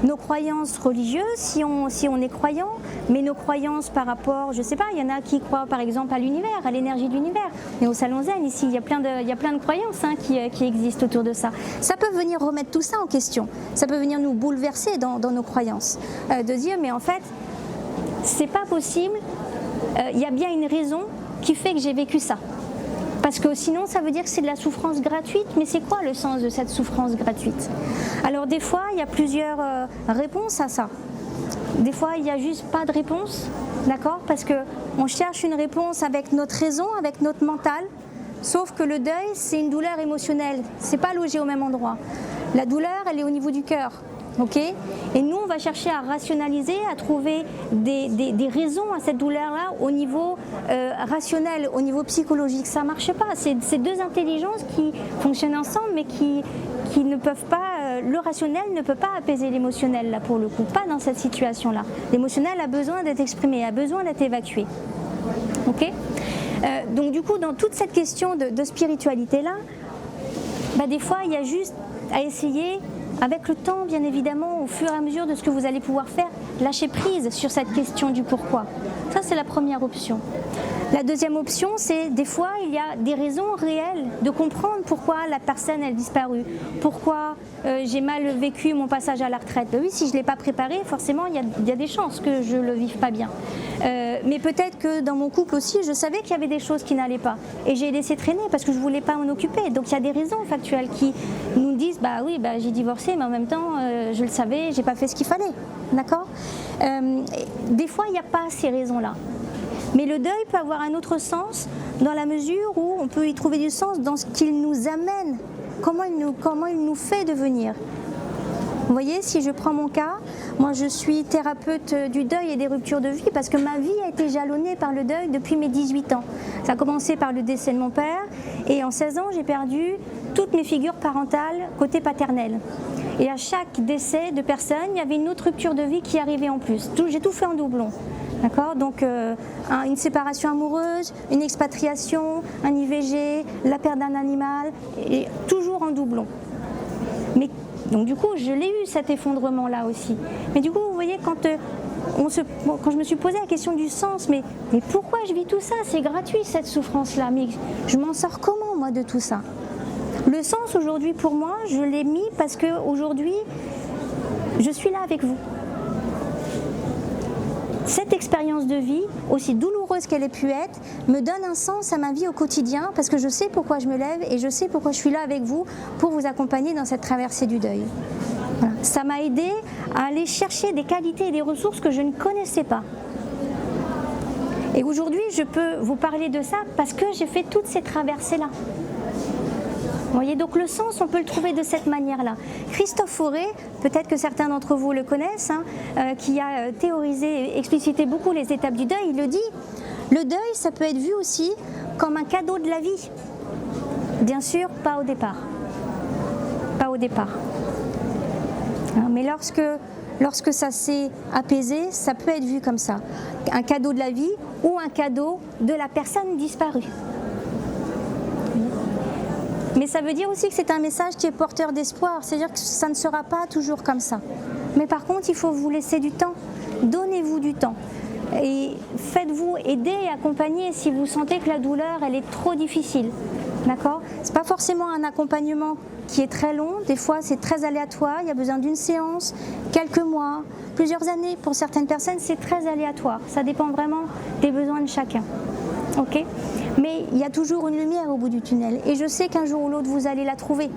nos croyances religieuses si on est croyant, mais nos croyances par rapport, je sais pas, il y en a qui croient par exemple à l'univers, à l'énergie de l'univers. Mais au Salon Zen, ici, il y a plein de croyances qui existent autour de ça. Ça peut venir remettre tout ça en question. Ça peut venir nous bouleverser dans nos croyances. De dire, mais en fait, c'est pas possible, il y a bien une raison qui fait que j'ai vécu ça. Parce que sinon, ça veut dire que c'est de la souffrance gratuite, mais c'est quoi le sens de cette souffrance gratuite? Alors des fois, il y a plusieurs réponses à ça. Des fois, il n'y a juste pas de réponse, d'accord? Parce qu'on cherche une réponse avec notre raison, avec notre mental, sauf que le deuil, c'est une douleur émotionnelle, c'est pas logé au même endroit. La douleur, elle est au niveau du cœur. Okay, et nous, on va chercher à rationaliser, à trouver des raisons à cette douleur-là au niveau rationnel, au niveau psychologique. Ça ne marche pas. C'est deux intelligences qui fonctionnent ensemble, mais qui ne peuvent pas... le rationnel ne peut pas apaiser l'émotionnel, là, pour le coup. Pas dans cette situation-là. L'émotionnel a besoin d'être exprimé, a besoin d'être évacué. Okay, donc du coup, dans toute cette question de spiritualité-là, bah, des fois, il y a juste à essayer... Avec le temps, bien évidemment, au fur et à mesure de ce que vous allez pouvoir faire, lâcher prise sur cette question du pourquoi. Ça, c'est la première option. La deuxième option, c'est des fois, il y a des raisons réelles de comprendre pourquoi la personne a disparu, pourquoi j'ai mal vécu mon passage à la retraite. Ben oui, si je ne l'ai pas préparé, forcément, il y a des chances que je ne le vive pas bien. Mais peut-être que dans mon couple aussi, je savais qu'il y avait des choses qui n'allaient pas. Et j'ai laissé traîner parce que je ne voulais pas m'en occuper. Donc il y a des raisons factuelles qui nous disent, bah oui, bah, j'ai divorcé, mais en même temps, je le savais, je n'ai pas fait ce qu'il fallait. D'accord ? Des fois, il n'y a pas ces raisons-là. Mais le deuil peut avoir un autre sens dans la mesure où on peut y trouver du sens dans ce qu'il nous amène, comment il nous fait devenir. Vous voyez, si je prends mon cas, moi je suis thérapeute du deuil et des ruptures de vie parce que ma vie a été jalonnée par le deuil depuis mes 18 ans. Ça a commencé par le décès de mon père et en 16 ans j'ai perdu toutes mes figures parentales côté paternel. Et à chaque décès de personne, il y avait une autre rupture de vie qui arrivait en plus. J'ai tout fait en doublon. D'accord ? Donc une séparation amoureuse, une expatriation, un IVG, la perte d'un animal, et toujours en doublon. Mais donc du coup, je l'ai eu cet effondrement-là aussi. Mais du coup, vous voyez, quand je me suis posé la question du sens, mais pourquoi je vis tout ça? C'est gratuit cette souffrance-là, mais je m'en sors comment moi de tout ça? Le sens aujourd'hui pour moi, je l'ai mis parce qu'aujourd'hui, je suis là avec vous. Cette expérience de vie, aussi douloureuse qu'elle ait pu être, me donne un sens à ma vie au quotidien parce que je sais pourquoi je me lève et je sais pourquoi je suis là avec vous pour vous accompagner dans cette traversée du deuil. Voilà. Ça m'a aidé à aller chercher des qualités et des ressources que je ne connaissais pas. Et aujourd'hui, je peux vous parler de ça parce que j'ai fait toutes ces traversées-là. Vous voyez, donc le sens, on peut le trouver de cette manière-là. Christophe Fauré, peut-être que certains d'entre vous le connaissent, qui a théorisé et explicité beaucoup les étapes du deuil, il le dit, le deuil, ça peut être vu aussi comme un cadeau de la vie. Bien sûr, pas au départ. Pas au départ. Mais lorsque ça s'est apaisé, ça peut être vu comme ça. Un cadeau de la vie ou un cadeau de la personne disparue. Mais ça veut dire aussi que c'est un message qui est porteur d'espoir, c'est-à-dire que ça ne sera pas toujours comme ça. Mais par contre, il faut vous laisser du temps, donnez-vous du temps. Et faites-vous aider et accompagner si vous sentez que la douleur, elle est trop difficile. D'accord ? Ce n'est pas forcément un accompagnement qui est très long, des fois c'est très aléatoire, il y a besoin d'une séance, quelques mois, plusieurs années. Pour certaines personnes, c'est très aléatoire, ça dépend vraiment des besoins de chacun. Ok ? Mais il y a toujours une lumière au bout du tunnel. Et je sais qu'un jour ou l'autre, vous allez la trouver.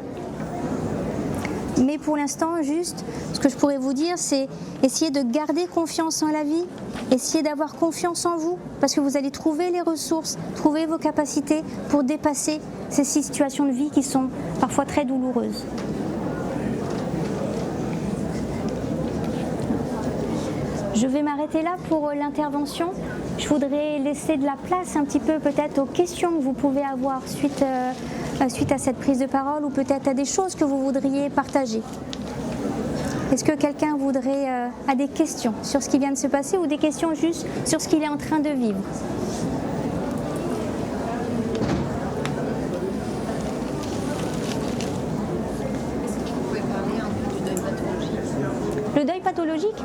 Mais pour l'instant, juste, ce que je pourrais vous dire, c'est essayer de garder confiance en la vie, essayer d'avoir confiance en vous, parce que vous allez trouver les ressources, trouver vos capacités pour dépasser ces situations de vie qui sont parfois très douloureuses. Je vais m'arrêter là pour l'intervention. Je voudrais laisser de la place un petit peu peut-être aux questions que vous pouvez avoir suite à cette prise de parole ou peut-être à des choses que vous voudriez partager. Est-ce que quelqu'un a des questions sur ce qui vient de se passer ou des questions juste sur ce qu'il est en train de vivre ? Est-ce que vous pouvez parler un peu Le deuil pathologique?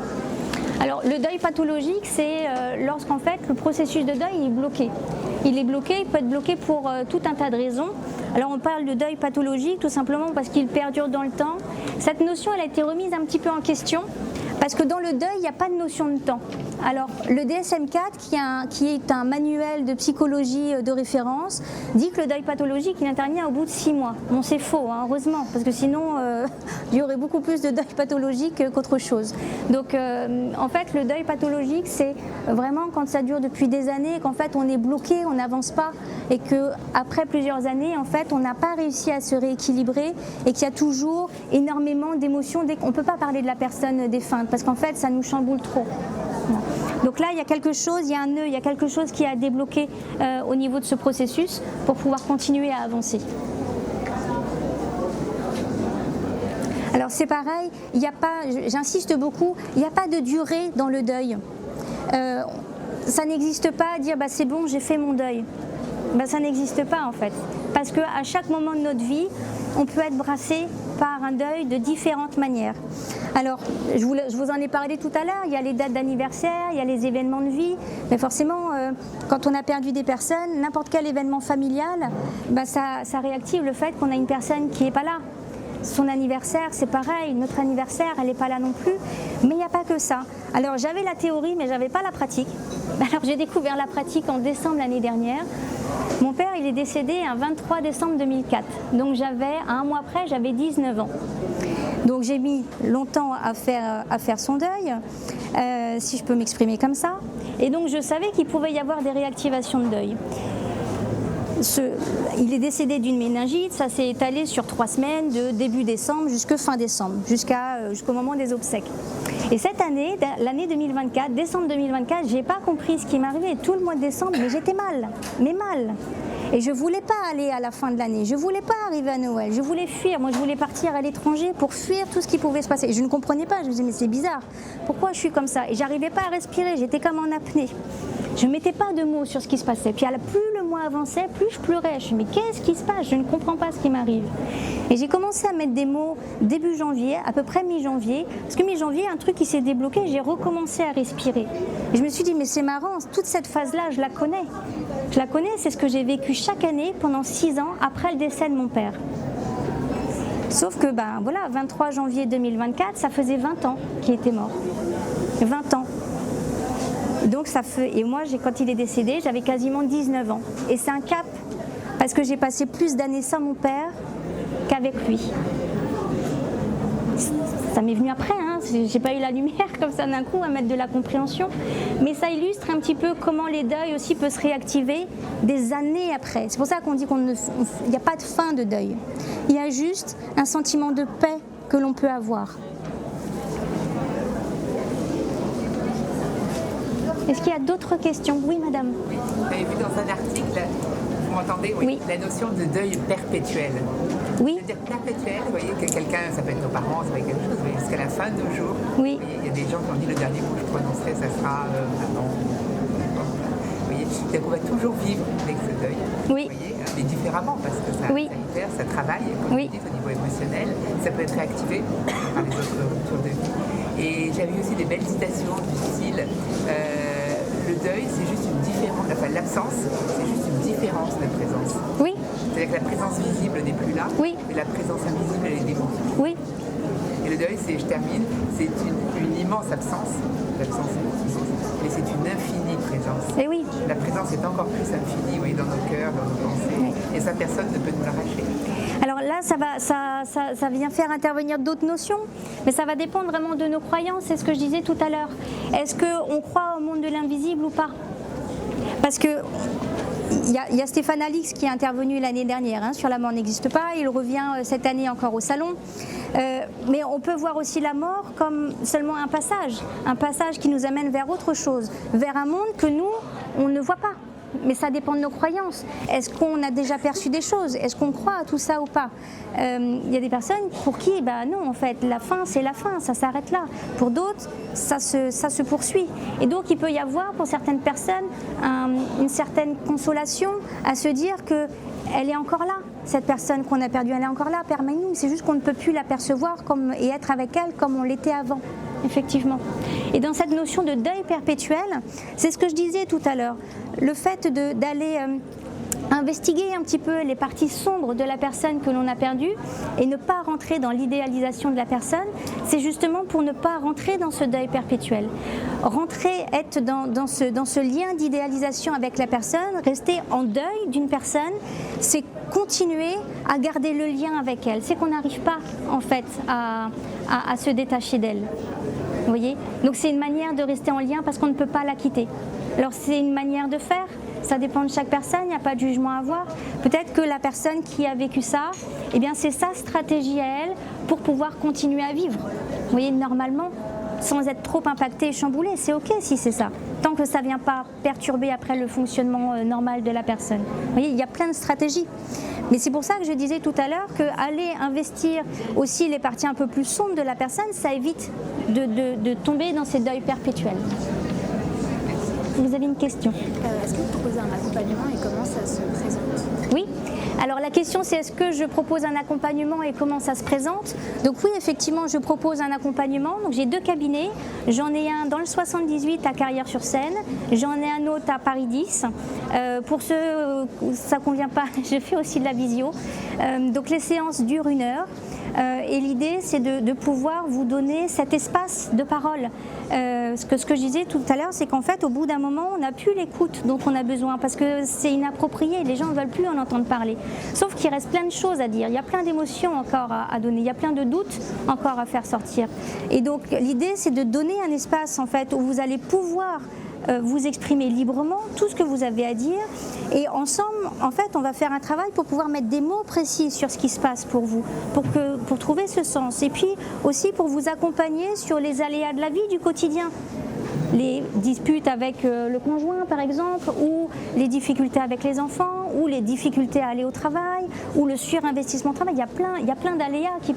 Alors le deuil pathologique, c'est lorsqu'en fait le processus de deuil est bloqué. Il est bloqué, il peut être bloqué pour tout un tas de raisons. Alors on parle de deuil pathologique tout simplement parce qu'il perdure dans le temps. Cette notion, elle a été remise un petit peu en question parce que dans le deuil, il n'y a pas de notion de temps. Alors le DSM-4, qui est un manuel de psychologie de référence, dit que le deuil pathologique, il intervient au bout de 6 mois. Bon, c'est faux, hein, heureusement, parce que sinon, il y aurait beaucoup plus de deuil pathologique qu'autre chose. Donc en fait, le deuil pathologique, c'est vraiment quand ça dure depuis des années, qu'en fait on est bloqué, on n'avance pas, et qu'après plusieurs années, en fait, on n'a pas réussi à se rééquilibrer, et qu'il y a toujours énormément d'émotions. On ne peut pas parler de la personne défunte, parce qu'en fait, ça nous chamboule trop. Donc là, il y a quelque chose, il y a un nœud, il y a quelque chose qui a débloqué au niveau de ce processus pour pouvoir continuer à avancer. Alors c'est pareil, il n'y a pas, j'insiste beaucoup, il n'y a pas de durée dans le deuil. Ça n'existe pas à dire bah, c'est bon, j'ai fait mon deuil. Bah, ça n'existe pas en fait. Parce qu'à chaque moment de notre vie, on peut être brassé par un deuil de différentes manières. Alors, je vous en ai parlé tout à l'heure, il y a les dates d'anniversaire, il y a les événements de vie, mais forcément, quand on a perdu des personnes, n'importe quel événement familial, bah, ça réactive le fait qu'on a une personne qui n'est pas là. Son anniversaire, c'est pareil, notre anniversaire, elle n'est pas là non plus, mais il n'y a pas que ça. Alors, j'avais la théorie, mais je n'avais pas la pratique. Alors, j'ai découvert la pratique en décembre l'année dernière. Mon père, il est décédé un 23 décembre 2004, donc à un mois près, j'avais 19 ans. Donc j'ai mis longtemps à faire son deuil, si je peux m'exprimer comme ça. Et donc je savais qu'il pouvait y avoir des réactivations de deuil. Il est décédé d'une méningite, ça s'est étalé sur 3 semaines, de début décembre jusqu'à fin décembre, jusqu'au moment des obsèques. Et cette année, l'année 2024, décembre 2024, j'ai pas compris ce qui m'arrivait tout le mois de décembre, mais j'étais mal, mais mal. Et je voulais pas aller à la fin de l'année, je voulais pas arriver à Noël, je voulais fuir. Moi, je voulais partir à l'étranger pour fuir tout ce qui pouvait se passer. Et je ne comprenais pas, je me disais mais c'est bizarre, pourquoi je suis comme ça? Et j'arrivais pas à respirer, j'étais comme en apnée. Je ne mettais pas de mots sur ce qui se passait. Puis plus le mois avançait, plus je pleurais. Je me suis dit, mais qu'est-ce qui se passe? Je ne comprends pas ce qui m'arrive. Et j'ai commencé à mettre des mots début janvier, à peu près mi-janvier. Parce que mi-janvier, un truc qui s'est débloqué, j'ai recommencé à respirer. Et je me suis dit, mais c'est marrant, toute cette phase-là, je la connais. Je la connais, c'est ce que j'ai vécu chaque année pendant 6 ans après le décès de mon père. Sauf que, 23 janvier 2024, ça faisait 20 ans qu'il était mort. 20 ans. Donc et moi, quand il est décédé, j'avais quasiment 19 ans. Et c'est un cap, parce que j'ai passé plus d'années sans mon père qu'avec lui. Ça m'est venu après, hein. J'ai pas eu la lumière comme ça d'un coup à mettre de la compréhension. Mais ça illustre un petit peu comment les deuils aussi peuvent se réactiver des années après. C'est pour ça qu'on dit qu'il n'y a pas de fin de deuil. Il y a juste un sentiment de paix que l'on peut avoir. Est-ce qu'il y a d'autres questions? Oui, madame. Oui, vous avez vu dans un article, vous m'entendez? Oui. La notion de deuil perpétuel. Oui. C'est-à-dire perpétuel, vous voyez, que quelqu'un, ça peut être nos parents, ça peut être quelque chose, mais jusqu'à la fin de nos jours. Oui. Il y a des gens qui ont dit le dernier mot que je prononcerai, ça sera maman. Vous voyez, c'est-à-dire qu'on va toujours vivre avec ce deuil. Oui. Vous voyez, mais différemment, parce que ça libère, ça travaille, comme vous dites, au niveau émotionnel, ça peut être réactivé par les autres ruptures de vie. Et j'avais eu aussi des belles citations du style le deuil, c'est juste une différence, enfin l'absence, c'est juste une différence de présence. Oui. C'est-à-dire que la présence visible n'est plus là, mais la présence invisible, elle est démontrée. Oui. Et le deuil, je termine, c'est une immense absence, l'absence est immense, mais c'est une infinie présence. Et oui. La présence est encore plus infinie, oui, dans nos cœurs, dans nos pensées, et ça, personne ne peut nous l'arracher. Alors là, ça vient faire intervenir d'autres notions, mais ça va dépendre vraiment de nos croyances, c'est ce que je disais tout à l'heure. Est-ce qu'on croit au monde de l'invisible ou pas? Parce que il y a Stéphane Alix qui est intervenu l'année dernière sur La mort n'existe pas, il revient cette année encore au salon. Mais on peut voir aussi la mort comme seulement un passage qui nous amène vers autre chose, vers un monde que nous, on ne voit pas. Mais ça dépend de nos croyances. Est-ce qu'on a déjà perçu des choses? Est-ce qu'on croit à tout ça ou pas? Il y a des personnes pour qui, non, en fait, la fin, c'est la fin, ça s'arrête là. Pour d'autres, ça se poursuit. Et donc, il peut y avoir, pour certaines personnes, une certaine consolation à se dire qu'elle est encore là. Cette personne qu'on a perdue, elle est encore là, parmi nous. C'est juste qu'on ne peut plus l'apercevoir et être avec elle comme on l'était avant. effectivement. Et dans cette notion de deuil perpétuel, c'est ce que je disais tout à l'heure, le fait d'aller investiguer un petit peu les parties sombres de la personne que l'on a perdue et ne pas rentrer dans l'idéalisation de la personne, c'est justement pour ne pas rentrer dans ce deuil perpétuel. Être dans ce lien d'idéalisation avec la personne, rester en deuil d'une personne, c'est continuer à garder le lien avec elle. C'est qu'on n'arrive pas en fait à se détacher d'elle. Vous voyez ? Donc c'est une manière de rester en lien parce qu'on ne peut pas la quitter. Alors c'est une manière de faire, ça dépend de chaque personne, il n'y a pas de jugement à avoir. Peut-être que la personne qui a vécu ça, eh bien c'est sa stratégie à elle pour pouvoir continuer à vivre. Vous voyez, normalement, sans être trop impacté et chamboulé, c'est ok si c'est ça, tant que ça ne vient pas perturber après le fonctionnement normal de la personne. Vous voyez, il y a plein de stratégies. Mais c'est pour ça que je disais tout à l'heure qu'aller investir aussi les parties un peu plus sombres de la personne, ça évite de tomber dans ces deuils perpétuels. Vous avez une question ? Est-ce que vous proposez un accompagnement et comment ça se présente ? Oui. Alors la question c'est est-ce que je propose un accompagnement et comment ça se présente ? Donc oui, effectivement, je propose un accompagnement. Donc j'ai 2 cabinets. J'en ai un dans le 78 à Carrières-sur-Seine. J'en ai un autre à Paris 10. Pour ceux où ça ne convient pas, je fais aussi de la visio. Donc les séances durent 1 heure. Et l'idée c'est de pouvoir vous donner cet espace de parole. Ce que je disais tout à l'heure, c'est qu'en fait au bout d'un moment on n'a plus l'écoute dont on a besoin parce que c'est inapproprié, les gens ne veulent plus en entendre parler. Sauf qu'il reste plein de choses à dire, il y a plein d'émotions encore à donner, il y a plein de doutes encore à faire sortir. Et donc l'idée c'est de donner un espace en fait où vous allez pouvoir vous exprimer librement tout ce que vous avez à dire et ensemble en fait on va faire un travail pour pouvoir mettre des mots précis sur ce qui se passe pour vous, pour trouver ce sens et puis aussi pour vous accompagner sur les aléas de la vie du quotidien. Les disputes avec le conjoint par exemple, ou les difficultés avec les enfants, ou les difficultés à aller au travail, ou le surinvestissement au travail. Il y a plein d'aléas qui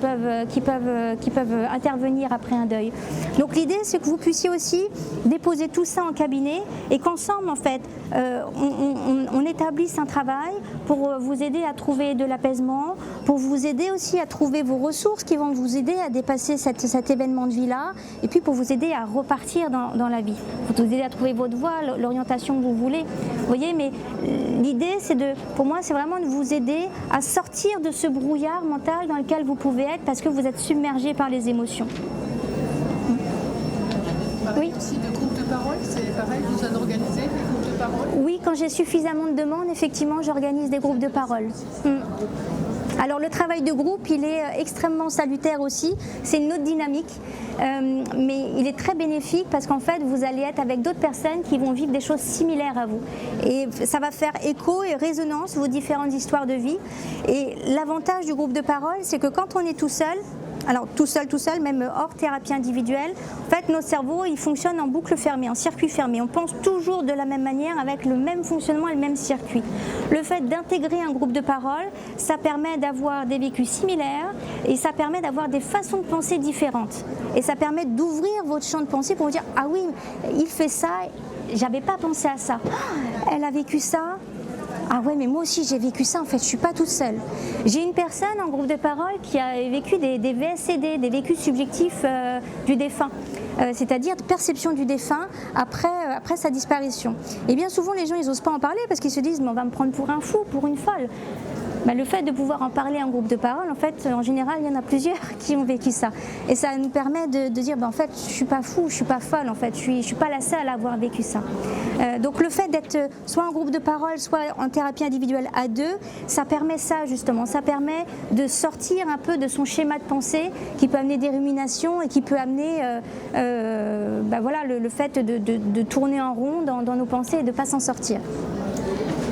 peuvent intervenir après un deuil. Donc l'idée c'est que vous puissiez aussi déposer tout ça en cabinet et qu'ensemble en fait on établisse un travail pour vous aider à trouver de l'apaisement, pour vous aider aussi à trouver vos ressources qui vont vous aider à dépasser cet événement de vie là, et puis pour vous aider à repartir dans la vie, pour vous aider à trouver votre voie, l'orientation que vous voulez. Vous voyez, mais l'idée pour moi c'est vraiment de vous aider à sortir de ce brouillard mental dans lequel vous pouvez être parce que vous êtes submergé par les émotions. Oui. Aussi de groupes de parole, c'est pareil, vous en organisez des groupes de parole ? Oui, quand j'ai suffisamment de demandes, effectivement, j'organise des groupes de parole. Alors le travail de groupe, il est extrêmement salutaire aussi, c'est une autre dynamique, mais il est très bénéfique parce qu'en fait vous allez être avec d'autres personnes qui vont vivre des choses similaires à vous. Et ça va faire écho et résonance vos différentes histoires de vie. Et l'avantage du groupe de parole, c'est que quand on est tout seul, alors tout seul, même hors thérapie individuelle, en fait notre cerveau il fonctionne en boucle fermée, en circuit fermé. On pense toujours de la même manière avec le même fonctionnement et le même circuit. Le fait d'intégrer un groupe de parole, ça permet d'avoir des vécus similaires et ça permet d'avoir des façons de penser différentes. Et ça permet d'ouvrir votre champ de pensée pour vous dire ah oui, il fait ça, j'avais pas pensé à ça. Elle a vécu ça. Ah ouais, mais moi aussi j'ai vécu ça, en fait, je suis pas toute seule. J'ai une personne en groupe de parole qui a vécu des VSCD, des vécus subjectifs du défunt, c'est-à-dire de perception du défunt après sa disparition. Et bien souvent les gens ils n'osent pas en parler parce qu'ils se disent mais on va me prendre pour un fou, pour une folle. Ben, le fait de pouvoir en parler en groupe de parole, en fait, en général, il y en a plusieurs qui ont vécu ça. Et ça nous permet de dire, ben, en fait, je suis pas fou, je suis pas folle, en fait, je suis pas la seule à avoir vécu ça. Donc le fait d'être soit en groupe de parole, soit en thérapie individuelle à 2, ça permet ça justement, ça permet de sortir un peu de son schéma de pensée qui peut amener des ruminations et qui peut amener ben, voilà, le fait de tourner en rond dans nos pensées et de ne pas s'en sortir.